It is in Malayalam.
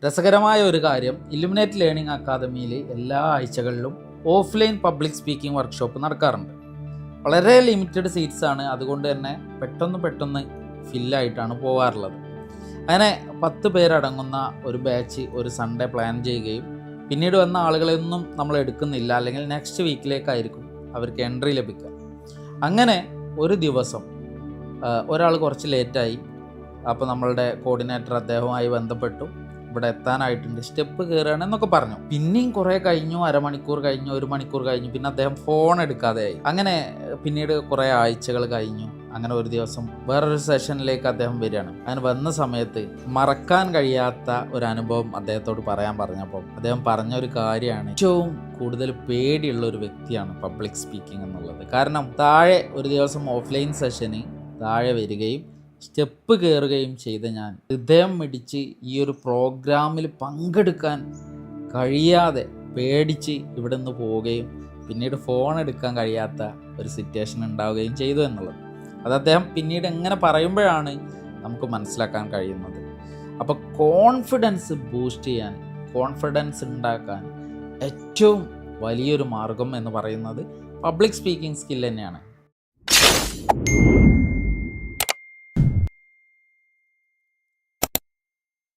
രസകരമായ ഒരു കാര്യം, ഇലുമിനേറ്റ് ലേണിംഗ് അക്കാദമിയിൽ എല്ലാ ആഴ്ചകളിലും ഓഫ്ലൈൻ പബ്ലിക് സ്പീക്കിംഗ് വർക്ക്ഷോപ്പ് നടക്കാറുണ്ട്. വളരെ ലിമിറ്റഡ് സീറ്റ്സ് ആണ്, അതുകൊണ്ട് തന്നെ പെട്ടെന്ന് ഫില്ലായിട്ടാണ് പോകാറുള്ളത്. അങ്ങനെ 10 പേരടങ്ങുന്ന ഒരു ബാച്ച് ഒരു സൺഡേ പ്ലാൻ ചെയ്യുകയും പിന്നീട് വന്ന ആളുകളെയൊന്നും നമ്മൾ എടുക്കുന്നില്ല, അല്ലെങ്കിൽ നെക്സ്റ്റ് വീക്കിലേക്കായിരിക്കും അവർക്ക് എൻട്രി ലഭിക്കുക. അങ്ങനെ ഒരു ദിവസം ഒരാൾ കുറച്ച് ലേറ്റായി. അപ്പോൾ നമ്മളുടെ കോർഡിനേറ്റർ അദ്ദേഹവുമായി ബന്ധപ്പെട്ടു, ഇവിടെ എത്താനായിട്ടുണ്ട്, സ്റ്റെപ്പ് കയറുകയാണ് എന്നൊക്കെ പറഞ്ഞു. പിന്നെയും കുറേ കഴിഞ്ഞു, അരമണിക്കൂർ കഴിഞ്ഞു, 1 മണിക്കൂർ കഴിഞ്ഞു. പിന്നെ അദ്ദേഹം ഫോൺ എടുക്കാതെയായി. അങ്ങനെ പിന്നീട് കുറേ ആഴ്ചകൾ കഴിഞ്ഞു. അങ്ങനെ ഒരു ദിവസം വേറൊരു സെഷനിലേക്ക് അദ്ദേഹം വരികയാണ്. അങ്ങനെ വന്ന സമയത്ത് മറക്കാൻ കഴിയാത്ത ഒരു അനുഭവം അദ്ദേഹത്തോട് പറയാൻ പറഞ്ഞപ്പോൾ അദ്ദേഹം പറഞ്ഞൊരു കാര്യമാണ്, ഏറ്റവും കൂടുതൽ പേടിയുള്ള ഒരു വ്യക്തിയാണ് പബ്ലിക് സ്പീക്കിംഗ് എന്നുള്ളത്. കാരണം താഴെ ഒരു ദിവസം ഓഫ്ലൈൻ സെഷന് താഴെ വരികയും സ്റ്റെപ്പ് കയറുകയും ചെയ്ത ഞാൻ ഹൃദയം മിടിച്ച് ഈ ഒരു പ്രോഗ്രാമിൽ പങ്കെടുക്കാൻ കഴിയാതെ പേടിച്ച് ഇവിടെ നിന്ന് പോവുകയും പിന്നീട് ഫോൺ എടുക്കാൻ കഴിയാത്ത ഒരു സിറ്റുവേഷൻ ഉണ്ടാവുകയും ചെയ്തു എന്നുള്ളത്. അത് അദ്ദേഹം പിന്നീട് എങ്ങനെ പറയുമ്പോഴാണ് നമുക്ക് മനസ്സിലാക്കാൻ കഴിയുന്നത്. അപ്പോൾ കോൺഫിഡൻസ് ബൂസ്റ്റ് ചെയ്യാൻ, കോൺഫിഡൻസ് ഉണ്ടാക്കാൻ ഏറ്റവും വലിയൊരു മാർഗം എന്ന് പറയുന്നത് പബ്ലിക് സ്പീക്കിംഗ് സ്കിൽ തന്നെയാണ്.